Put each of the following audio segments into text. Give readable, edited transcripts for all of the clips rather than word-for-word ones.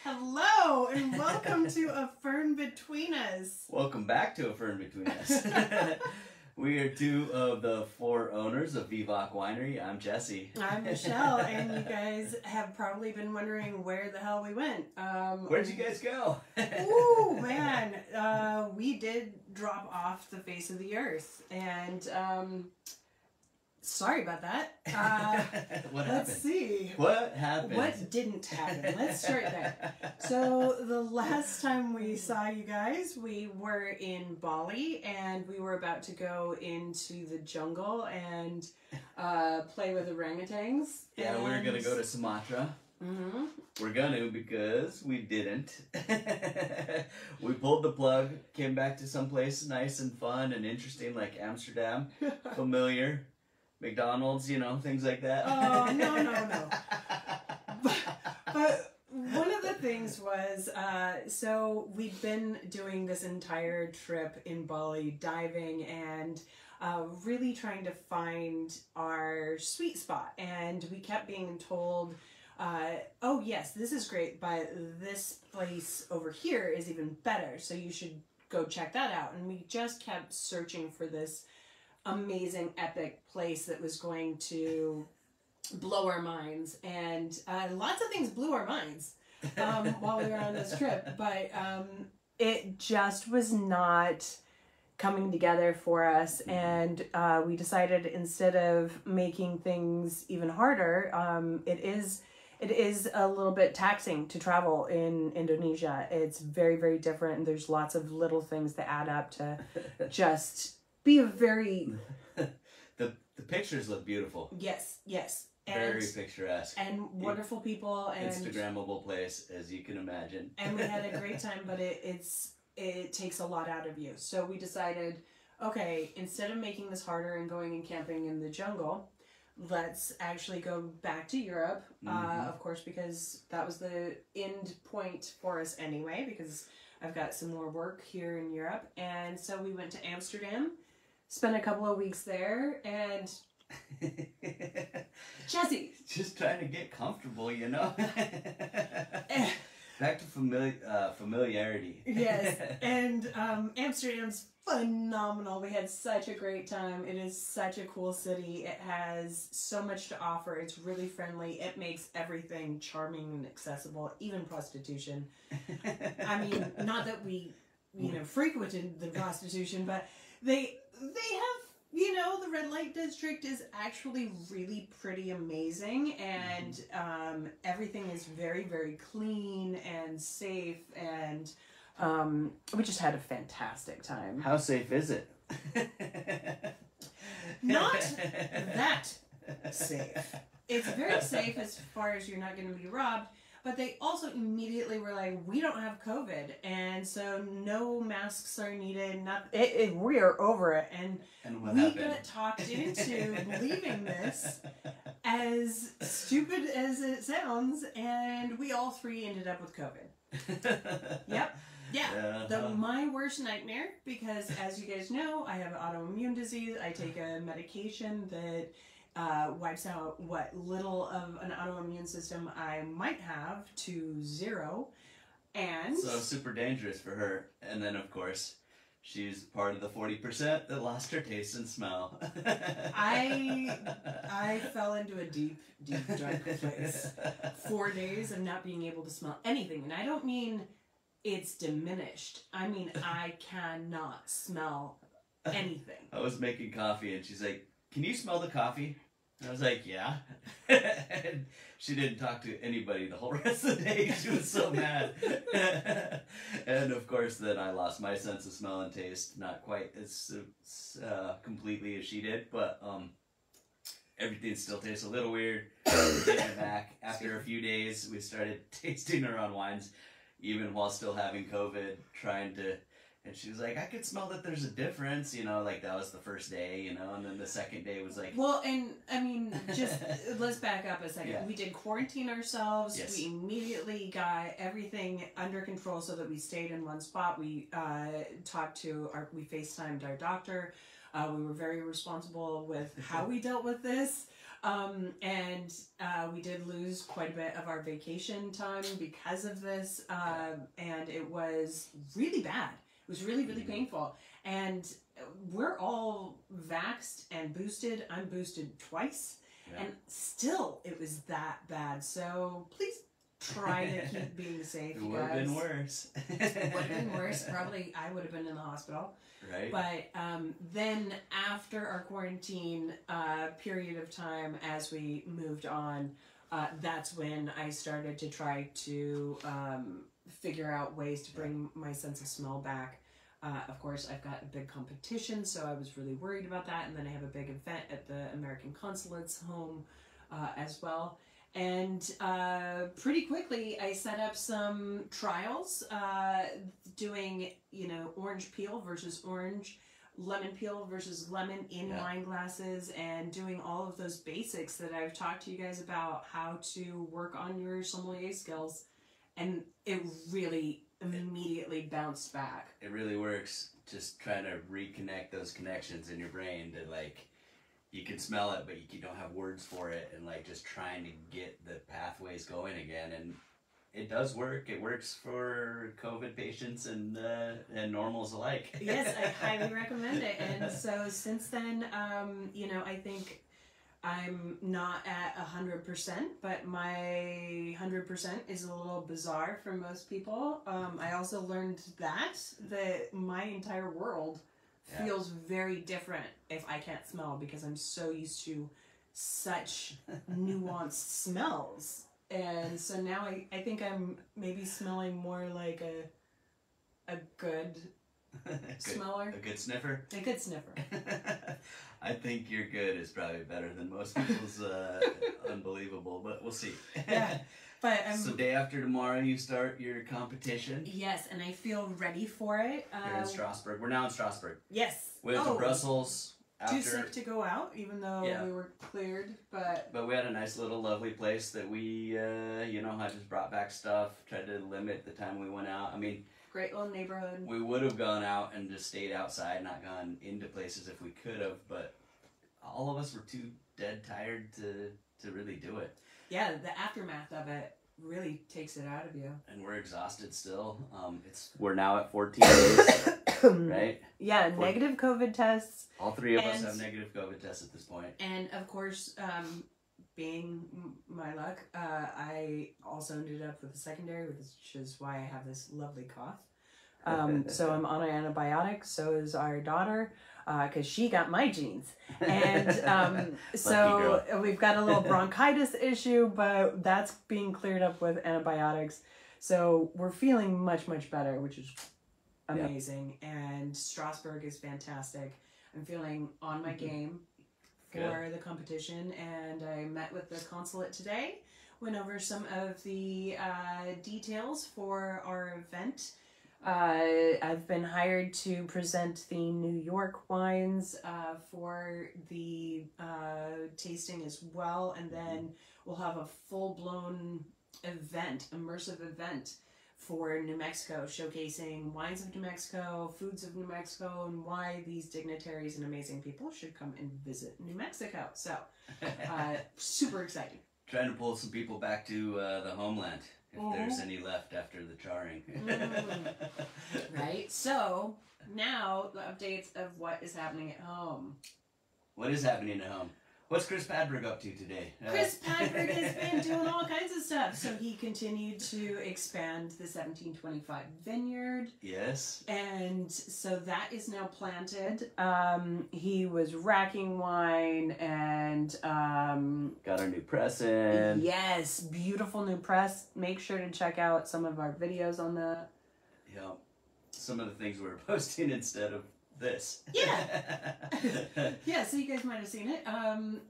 Hello and welcome to A Fern Between Us. Welcome back to A Fern Between Us. We are two of the four owners of Vivac Winery. I'm Jesse. I'm Michelle, and you guys have probably been wondering where the hell we went. Where'd you guys go? Ooh, man. We did drop off the face of the earth, and sorry about that. What happened? Let's see. What happened? What didn't happen? Let's start there. So the last time we saw you guys, we were in Bali, and we were about to go into the jungle and play with orangutans. Yeah, we were going to go to Sumatra. Mm-hmm. We're gonna because we didn't. We pulled the plug, came back to someplace nice and fun and interesting like Amsterdam, familiar. McDonald's, you know, things like that. Oh, no. But one of the things was, so we'd been doing this entire trip in Bali, diving and really trying to find our sweet spot. And we kept being told, oh yes, this is great, but this place over here is even better. So you should go check that out. And we just kept searching for this amazing, epic place that was going to blow our minds, and lots of things blew our minds while we were on this trip, but it just was not coming together for us, and we decided instead of making things even harder, it is a little bit taxing to travel in Indonesia. It's very, very different, and there's lots of little things that add up to just be a very... The pictures look beautiful. Yes. And, very picturesque. And wonderful people. And Instagrammable place, as you can imagine. And we had a great time, but it takes a lot out of you. So we decided, okay, instead of making this harder and going and camping in the jungle, let's actually go back to Europe, of course, because that was the end point for us anyway, because I've got some more work here in Europe. And so we went to Amsterdam, spent a couple of weeks there, and Jesse, just trying to get comfortable, you know. Back to familiarity. Yes, and Amsterdam's phenomenal. We had such a great time. It is such a cool city. It has so much to offer. It's really friendly. It makes everything charming and accessible, even prostitution. I mean, not that we, frequented the prostitution, but they have, the red light district is actually really pretty amazing, and everything is very, very clean and safe, and we just had a fantastic time. How safe is it? Not that safe. It's very safe as far as you're not going to be robbed, but they also immediately were like, we don't have COVID, and so no masks are needed. We are over it, and we got talked into leaving this, as stupid as it sounds, and we all three ended up with COVID. Yep. Yeah. My worst nightmare, because as you guys know, I have autoimmune disease. I take a medication that wipes out what little of an autoimmune system I might have to zero, and so super dangerous for her. And then of course she's part of the 40% that lost her taste and smell. I fell into a deep dark place. 4 days of not being able to smell anything, and I don't mean it's diminished. I mean I cannot smell anything. I was making coffee and she's like, "Can you smell the coffee?" I was like, "Yeah." And she didn't talk to anybody the whole rest of the day. She was so mad. And of course then I lost my sense of smell and taste, not quite as completely as she did, but everything still tastes a little weird. Getting it back. After a few days we started tasting her on wines, even while still having COVID, and she was like, "I could smell that there's a difference," like that was the first day, and then the second day was like... Well, and I mean, just, let's back up a second. Yeah. We did quarantine ourselves. Yes. We immediately got everything under control so that we stayed in one spot. We we FaceTimed our doctor. We were very responsible with how we dealt with this. And we did lose quite a bit of our vacation time because of this, and it was really bad. It was really, really painful. And we're all vaxxed and boosted. I'm boosted twice, and still it was that bad. So please try to keep being safe, It you would have guys. been worse. It would have been worse. Probably I would have been in the hospital. Right. But then after our quarantine period of time, as we moved on, that's when I started to try to figure out ways to bring my sense of smell back. Of course, I've got a big competition, so I was really worried about that. And then I have a big event at the American Consulate's home as well. And pretty quickly, I set up some trials, doing, orange peel versus orange, lemon peel versus lemon in wine glasses, and doing all of those basics that I've talked to you guys about, how to work on your sommelier skills. And it really immediately bounced back. It really works. Just trying to reconnect those connections in your brain to you can smell it, but you don't have words for it, and just trying to get the pathways going again. And it does work. It works for COVID patients and normals alike. Yes, I highly recommend it. And so since then, I think I'm not at 100%, but my 100% is a little bizarre for most people. I also learned that my entire world feels very different if I can't smell, because I'm so used to such nuanced smells. And so now I think I'm maybe smelling more like a good smeller. A good sniffer? A good sniffer. I think your good is probably better than most people's unbelievable, but we'll see. Yeah. But so day after tomorrow you start your competition. Yes, and I feel ready for it. You're in Strasbourg. We're now in Strasbourg. Yes. We went to Brussels. Too sick to go out, even though we were cleared, but we had a nice little lovely place that we, I just brought back stuff, tried to limit the time we went out. I mean, great little neighborhood. We would have gone out and just stayed outside, not gone into places if we could have, but all of us were too dead tired to really do it. Yeah, the aftermath of it really takes it out of you. And we're exhausted still. We're now at 14 days, right? Yeah, negative COVID tests. All three of us have negative COVID tests at this point. And of course, being my luck, I also ended up with a secondary, which is why I have this lovely cough. So I'm on an antibiotic, so is our daughter, because she got my genes. And so we've got a little bronchitis issue, but that's being cleared up with antibiotics. So we're feeling much, much better, which is amazing. And Strasbourg is fantastic. I'm feeling on my game for the competition, and I met with the consulate today, went over some of the details for our event. I've been hired to present the New York wines for the tasting as well, and then we'll have a full-blown event, immersive event for New Mexico, showcasing wines of New Mexico, foods of New Mexico, and why these dignitaries and amazing people should come and visit New Mexico. So, super exciting. Trying to pull some people back to the homeland, if there's any left after the charring. Right? So, now the updates of what is happening at home. What is happening at home? What's Chris Padberg up to today? Chris Padberg has been doing all kinds of stuff. So he continued to expand the 1725 vineyard. Yes. And so that is now planted. He was racking wine and... got our new press in. Yes, beautiful new press. Make sure to check out some of our videos on that. Yeah. Some of the things we were posting instead of this. Yeah. Yeah, so you guys might have seen it. And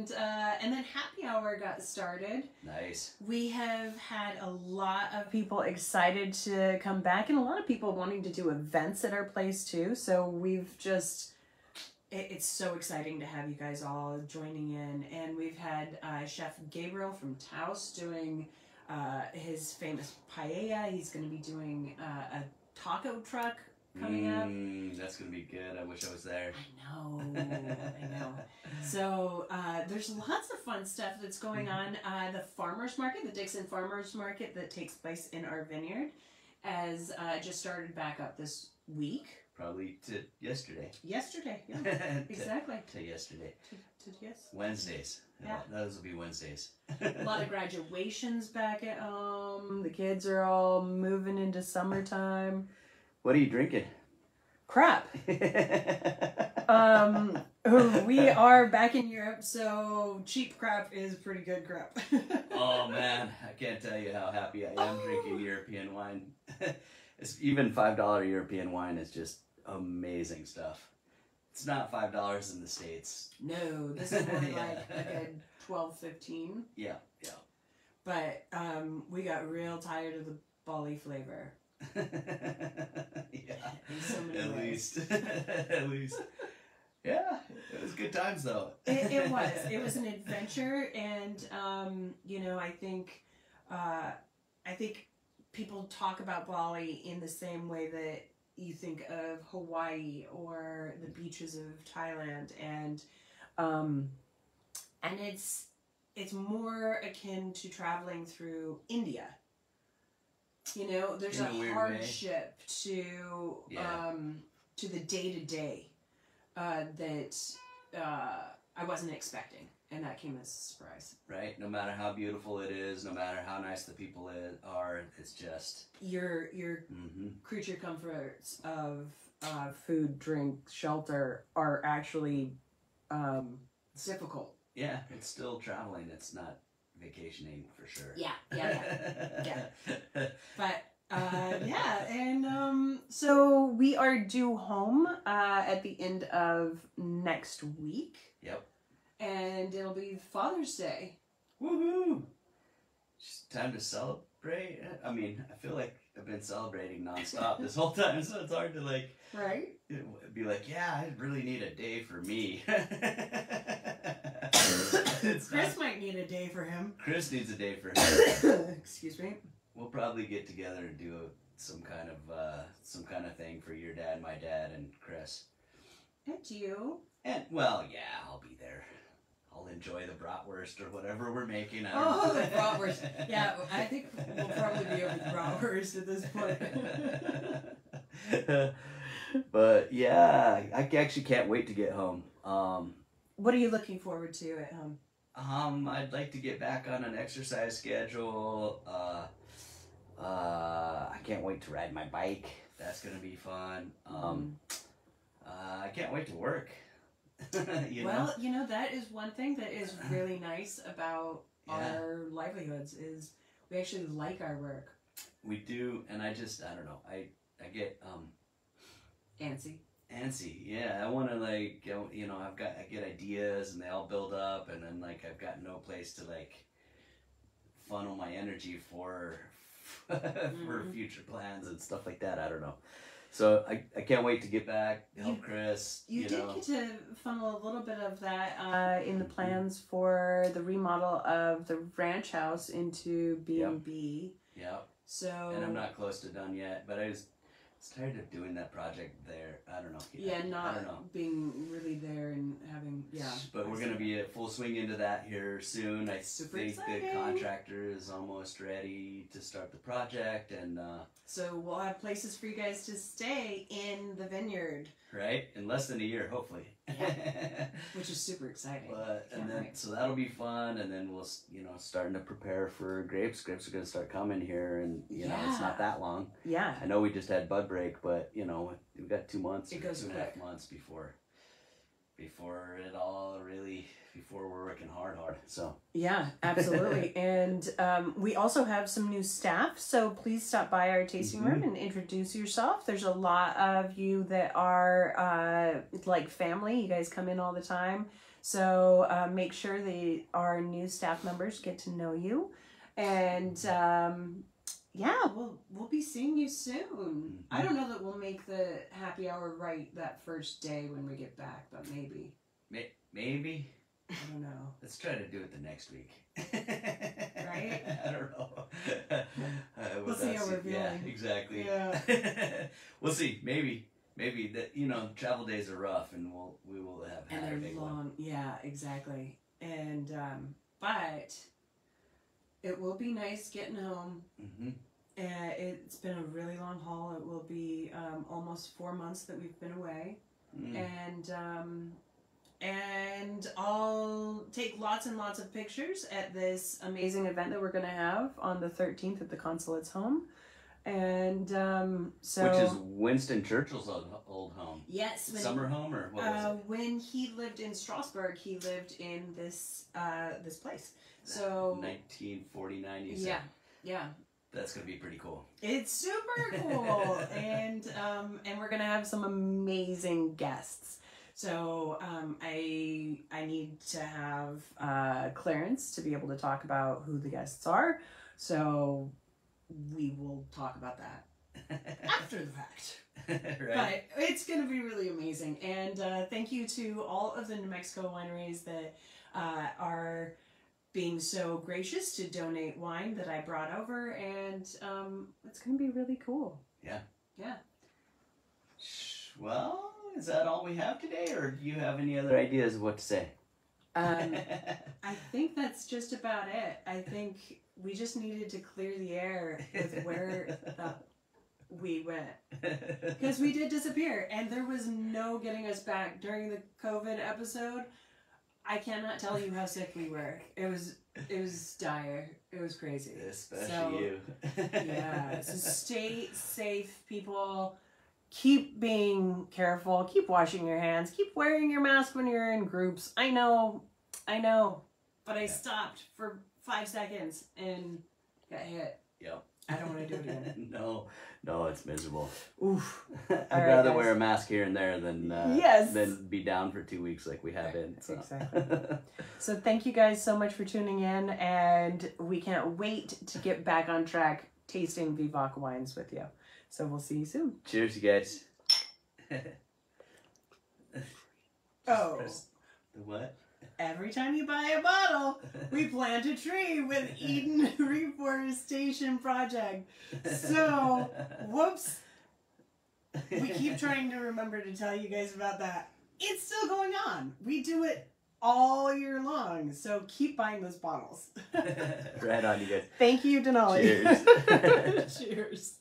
then happy hour got started. Nice. We have had a lot of people excited to come back, and a lot of people wanting to do events at our place too. So we've just, it's so exciting to have you guys all joining in. And we've had Chef Gabriel from Taos doing his famous paella. He's going to be doing a taco truck coming up. That's gonna be good. I wish I was there. I know. So there's lots of fun stuff that's going on. The farmers market, the Dixon Farmers Market that takes place in our vineyard, has just started back up this week. Probably to yesterday. Yesterday, yeah, exactly. To yesterday. To yes. Wednesdays. Yeah. Those will be Wednesdays. A lot of graduations back at home. The kids are all moving into summertime. What are you drinking? Crap. We are back in Europe, so cheap crap is pretty good crap. Oh man, I can't tell you how happy I am drinking European wine. It's even $5 European wine is just amazing stuff. It's not $5 in the States. No, this is more like a good 12, 15. Yeah. But we got real tired of the Bali flavor. Yeah. In so many ways. At least. Yeah, it was good times though. It was. It was an adventure, and I think people talk about Bali in the same way that you think of Hawaii or the beaches of Thailand, and it's more akin to traveling through India. There's In a a weird hardship to the day-to-day that I wasn't expecting, and that came as a surprise. Right? No matter how beautiful it is, no matter how nice the people are, it's just... Your creature comforts of food, drink, shelter are actually difficult. Yeah, it's still traveling. It's not vacationing for sure. Yeah. But so we are due home at the end of next week. Yep. And it'll be Father's Day. Woohoo! Just time to celebrate. I mean, I feel like I've been celebrating nonstop this whole time, so it's hard to Right? Be like, yeah, I really need a day for me. Chris might need a day for him. Chris needs a day for him. Excuse me. We'll probably get together and do some kind of thing for your dad, my dad, and Chris. And you. And well, yeah, I'll be there. I'll enjoy the bratwurst or whatever we're making. The bratwurst. Yeah, I think we'll probably be over the bratwurst at this point. But yeah, I actually can't wait to get home. What are you looking forward to at home? I'd like to get back on an exercise schedule. I can't wait to ride my bike. That's gonna be fun. I can't wait to work. That is one thing that is really nice about our livelihoods is we actually like our work. We do, and I don't know. I get Antsy. Yeah, I want to I get ideas and they all build up, and then I've got no place to funnel my energy for future plans and stuff like that. I don't know. So I can't wait to get back, help Chris. You did get to funnel a little bit of that in the plans for the remodel of the ranch house into B&B. Yep. So. And I'm not close to done yet, but I was tired of doing that project there. I don't know. Yeah, not being really there and having, But we're going to be at full swing into that here soon. I think exciting. the contractor is almost ready to start the project. And so we'll have places for you guys to stay in the vineyard. Right? In less than a year, hopefully. Yeah. Which is super exciting. So that'll be fun. And then we'll, starting to prepare for grapes. Grapes are going to start coming here, and, it's not that long. Yeah. I know we just had bud break, but, we've got 2 months, it goes 2.5 months before it all really, before we're working hard. So. Yeah, absolutely. And we also have some new staff, so please stop by our tasting room and introduce yourself. There's a lot of you that are like family. You guys come in all the time. So make sure that our new staff members get to know you. And we'll be seeing you soon. I don't know that we'll make the happy hour right that first day when we get back, but maybe. Maybe? I don't know. Let's try to do it the next week. Right? I don't know. We'll see how we're feeling. Yeah, exactly. Yeah. we'll see. Maybe that, you know, travel days are rough, and we will have and had a they're big long. one. Yeah, exactly. And but it will be nice getting home. Mm-hmm. It's been a really long haul. It will be almost 4 months that we've been away, and I'll take lots and lots of pictures at this amazing event that we're going to have on the 13th at the consulate's home. And so, which is Winston Churchill's old home. Yes, Summer home, or what was it? When he lived in Strasbourg, he lived in this this place. So 1949, you said. Yeah. That's gonna be pretty cool. It's super cool, and we're gonna have some amazing guests. So I need to have clearance to be able to talk about who the guests are. So we will talk about that after the fact. Right. But it's going to be really amazing. And thank you to all of the New Mexico wineries that are being so gracious to donate wine that I brought over. And it's going to be really cool. Yeah. Yeah. Well, is that all we have today, or do you have any other ideas of what to say? I think that's just about it. I think we just needed to clear the air with where we went. Because we did disappear, and there was no getting us back during the COVID episode. I cannot tell you how sick we were. It was dire. It was crazy. Especially you. Yeah. So stay safe, people. Keep being careful. Keep washing your hands. Keep wearing your mask when you're in groups. I know. But I stopped for 5 seconds and got hit. Yep. I don't want to do it again. No, it's miserable. Oof. I'd rather wear a mask here and there than than be down for 2 weeks like we have been. So. Exactly. So thank you guys so much for tuning in, and we can't wait to get back on track tasting Vivac wines with you. So we'll see you soon. Cheers, you guys. Oh. The what? Every time you buy a bottle, we plant a tree with Eden Reforestation Project. So, whoops. We keep trying to remember to tell you guys about that. It's still going on. We do it all year long. So keep buying those bottles. Right on, you guys. Thank you, Denali. Cheers. Cheers.